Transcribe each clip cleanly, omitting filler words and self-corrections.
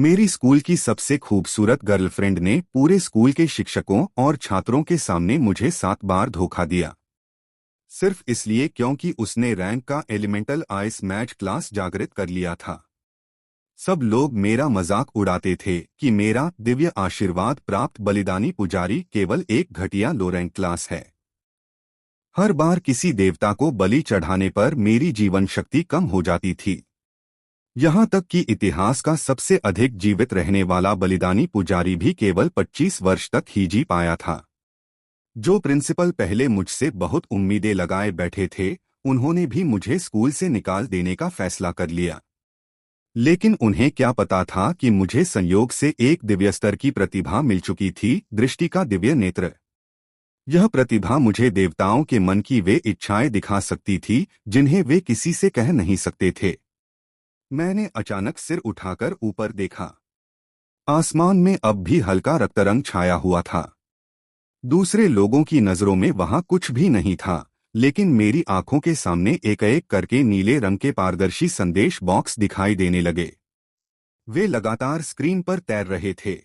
मेरी स्कूल की सबसे खूबसूरत गर्लफ्रेंड ने पूरे स्कूल के शिक्षकों और छात्रों के सामने मुझे 7 बार धोखा दिया। सिर्फ इसलिए क्योंकि उसने रैंक का एलिमेंटल आइस मैच क्लास जागृत कर लिया था। सब लोग मेरा मजाक उड़ाते थे कि मेरा दिव्य आशीर्वाद प्राप्त बलिदानी पुजारी केवल एक घटिया लो रैंक क्लास है। हर बार किसी देवता को बलि चढ़ाने पर मेरी जीवन शक्ति कम हो जाती थी। यहाँ तक कि इतिहास का सबसे अधिक जीवित रहने वाला बलिदानी पुजारी भी केवल 25 वर्ष तक ही जी पाया था। जो प्रिंसिपल पहले मुझसे बहुत उम्मीदें लगाए बैठे थे, उन्होंने भी मुझे स्कूल से निकाल देने का फैसला कर लिया। लेकिन उन्हें क्या पता था कि मुझे संयोग से एक दिव्य स्तर की प्रतिभा मिल चुकी थी, दृष्टि का दिव्य नेत्र। यह प्रतिभा मुझे देवताओं के मन की वे इच्छाएं दिखा सकती थी जिन्हें वे किसी से कह नहीं सकते थे। मैंने अचानक सिर उठाकर ऊपर देखा। आसमान में अब भी हल्का रक्तरंग छाया हुआ था। दूसरे लोगों की नजरों में वहां कुछ भी नहीं था, लेकिन मेरी आंखों के सामने एक एक करके नीले रंग के पारदर्शी संदेश बॉक्स दिखाई देने लगे। वे लगातार स्क्रीन पर तैर रहे थे।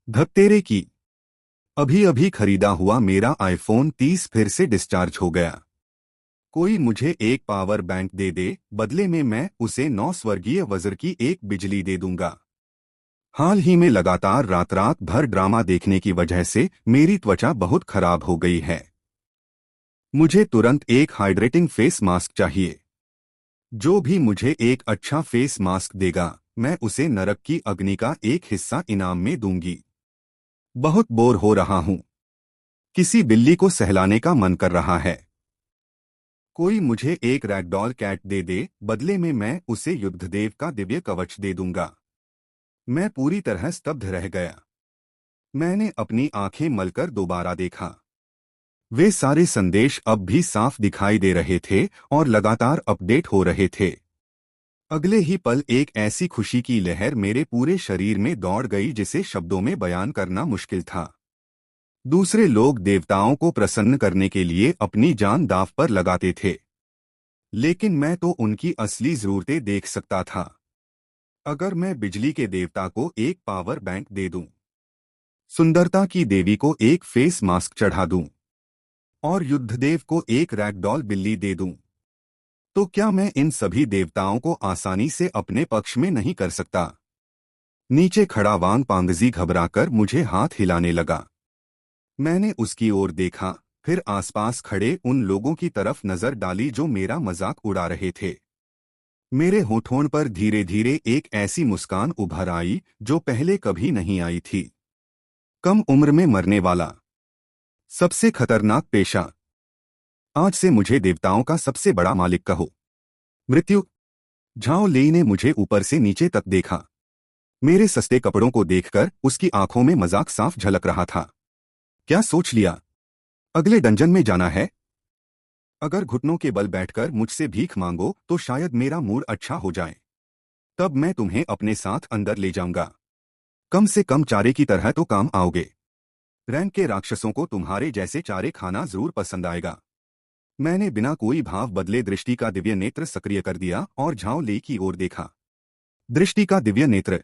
धत्तेरे की, अभी अभी खरीदा हुआ मेरा आईफोन 30 फिर से डिस्चार्ज हो गया। कोई मुझे एक पावर बैंक दे दे, बदले में मैं उसे 9 स्वर्गीय वज्र की एक बिजली दे दूंगा। हाल ही में लगातार रात रात भर ड्रामा देखने की वजह से मेरी त्वचा बहुत खराब हो गई है। मुझे तुरंत एक हाइड्रेटिंग फेस मास्क चाहिए। जो भी मुझे एक अच्छा फेस मास्क देगा, मैं उसे नरक की अग्नि का एक हिस्सा इनाम में दूंगी। बहुत बोर हो रहा हूं। किसी बिल्ली को सहलाने का मन कर रहा है। कोई मुझे एक रैगडॉल कैट दे दे, बदले में मैं उसे युद्धदेव का दिव्य कवच दे दूंगा। मैं पूरी तरह स्तब्ध रह गया। मैंने अपनी आंखें मलकर दोबारा देखा। वे सारे संदेश अब भी साफ दिखाई दे रहे थे और लगातार अपडेट हो रहे थे। अगले ही पल एक ऐसी खुशी की लहर मेरे पूरे शरीर में दौड़ गई जिसे शब्दों में बयान करना मुश्किल था। दूसरे लोग देवताओं को प्रसन्न करने के लिए अपनी जान दांव पर लगाते थे, लेकिन मैं तो उनकी असली जरूरतें देख सकता था। अगर मैं बिजली के देवता को एक पावर बैंक दे दूं, सुंदरता की देवी को एक फेस मास्क चढ़ा दूं और युद्धदेव को एक रैगडॉल बिल्ली दे दूं, तो क्या मैं इन सभी देवताओं को आसानी से अपने पक्ष में नहीं कर सकता? नीचे खड़ा वांग पांगजी घबराकर मुझे हाथ हिलाने लगा। मैंने उसकी ओर देखा, फिर आसपास खड़े उन लोगों की तरफ नजर डाली जो मेरा मजाक उड़ा रहे थे। मेरे होठों पर धीरे धीरे एक ऐसी मुस्कान उभर आई जो पहले कभी नहीं आई थी। कम उम्र में मरने वाला, सबसे खतरनाक पेशा। आज से मुझे देवताओं का सबसे बड़ा मालिक कहो। मृत्यु। झाओ लेई ने मुझे ऊपर से नीचे तक देखा। मेरे सस्ते कपड़ों को देखकर उसकी आंखों में मजाक साफ झलक रहा था। क्या सोच लिया? अगले डंजन में जाना है? अगर घुटनों के बल बैठकर मुझसे भीख मांगो तो शायद मेरा मूड अच्छा हो जाए। तब मैं तुम्हें अपने साथ अंदर ले जाऊंगा। कम से कम चारे की तरह तो काम आओगे। रैंक के राक्षसों को तुम्हारे जैसे चारे खाना जरूर पसंद आएगा। मैंने बिना कोई भाव बदले दृष्टि का दिव्य नेत्र सक्रिय कर दिया और झाओ ले की ओर देखा। दृष्टि का दिव्य नेत्र।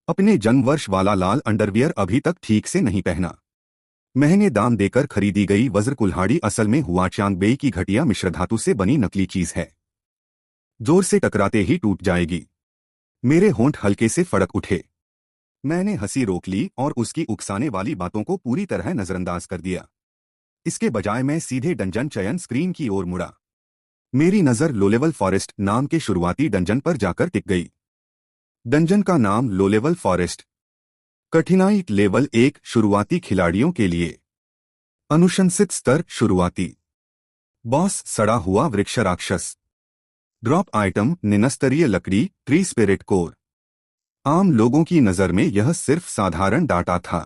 अपने जन्म वर्ष वाला लाल अंडरवियर अभी तक ठीक से नहीं पहना। महंगे दाम देकर खरीदी गई वज्र कुल्हाड़ी असल में हुआ चांगबेई की घटिया मिश्रधातु से बनी नकली चीज है। जोर से टकराते ही टूट जाएगी। मेरे होंठ हल्के से फड़क उठे। मैंने हंसी रोक ली और उसकी उकसाने वाली बातों को पूरी तरह नजरअंदाज कर दिया। इसके बजाय मैं सीधे डंजन चयन स्क्रीन की ओर मुड़ा। मेरी नजर लो लेवल फॉरेस्ट नाम के शुरुआती डंजन पर जाकर टिक गई। डंजन का नाम लो लेवल फॉरेस्ट। कठिनाई लेवल 1 शुरुआती खिलाड़ियों के लिए। अनुशंसित स्तर शुरुआती। बॉस सड़ा हुआ वृक्ष राक्षस। ड्रॉप आइटम निम्नस्तरीय लकड़ी ट्री स्पिरिट कोर। आम लोगों की नजर में यह सिर्फ साधारण डाटा था,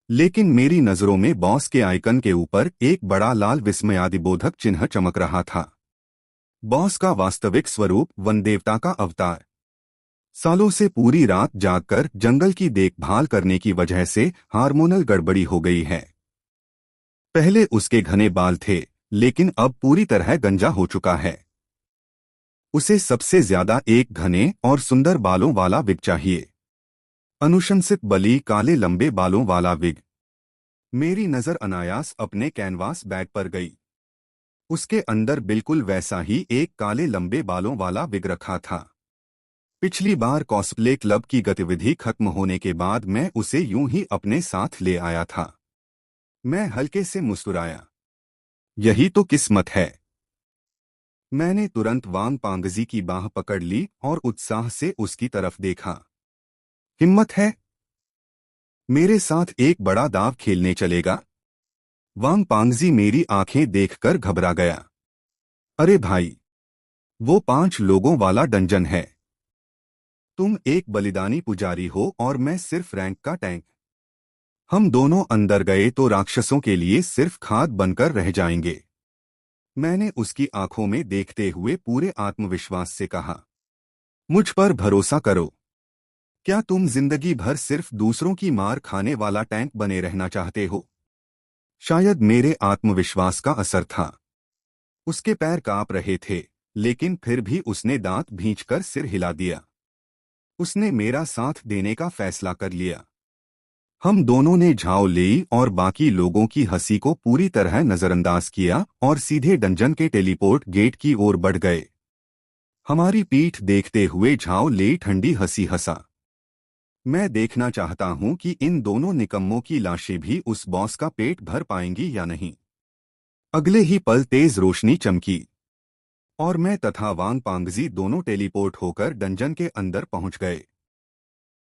लेकिन मेरी नजरों में बॉस के आइकन के ऊपर एक बड़ा लाल विस्मयादिबोधक चिन्ह चमक रहा था। बॉस का वास्तविक स्वरूप वन देवता का अवतार। सालों से पूरी रात जागकर जंगल की देखभाल करने की वजह से हार्मोनल गड़बड़ी हो गई है। पहले उसके घने बाल थे, लेकिन अब पूरी तरह गंजा हो चुका है। उसे सबसे ज्यादा एक घने और सुंदर बालों वाला विग चाहिए। अनुशंसित बली काले लंबे बालों वाला विग। मेरी नजर अनायास अपने कैनवास बैग पर गई। उसके अंदर बिल्कुल वैसा ही एक काले लंबे बालों वाला विग रखा था। पिछली बार कॉस्प्ले क्लब की गतिविधि खत्म होने के बाद मैं उसे यूं ही अपने साथ ले आया था। मैं हल्के से मुस्कुराया। यही तो किस्मत है। मैंने तुरंत वांग पांगजी की बाह पकड़ ली और उत्साह से उसकी तरफ देखा। हिम्मत है? मेरे साथ एक बड़ा दाव खेलने चलेगा? वांग पांगजी मेरी आंखें देखकर घबरा गया। अरे भाई, वो 5 लोगों वाला डंजन है। तुम एक बलिदानी पुजारी हो और मैं सिर्फ रैंक का टैंक। हम दोनों अंदर गए तो राक्षसों के लिए सिर्फ खाद बनकर रह जाएंगे। मैंने उसकी आंखों में देखते हुए पूरे आत्मविश्वास से कहा, मुझ पर भरोसा करो। क्या तुम जिंदगी भर सिर्फ दूसरों की मार खाने वाला टैंक बने रहना चाहते हो? शायद मेरे आत्मविश्वास का असर था। उसके पैर कांप रहे थे, लेकिन फिर भी उसने दांत भींचकर सिर हिला दिया। उसने मेरा साथ देने का फैसला कर लिया। हम दोनों ने झाओ लेई और बाकी लोगों की हंसी को पूरी तरह नजरअंदाज किया और सीधे डंजन के टेलीपोर्ट गेट की ओर बढ़ गए। हमारी पीठ देखते हुए झाओ लेई ठंडी हंसी हंसा। मैं देखना चाहता हूं कि इन दोनों निकम्मों की लाशें भी उस बॉस का पेट भर पाएंगी या नहीं। अगले ही पल तेज रोशनी चमकी और मैं तथा वांग पांगजी दोनों टेलीपोर्ट होकर डंजन के अंदर पहुंच गए।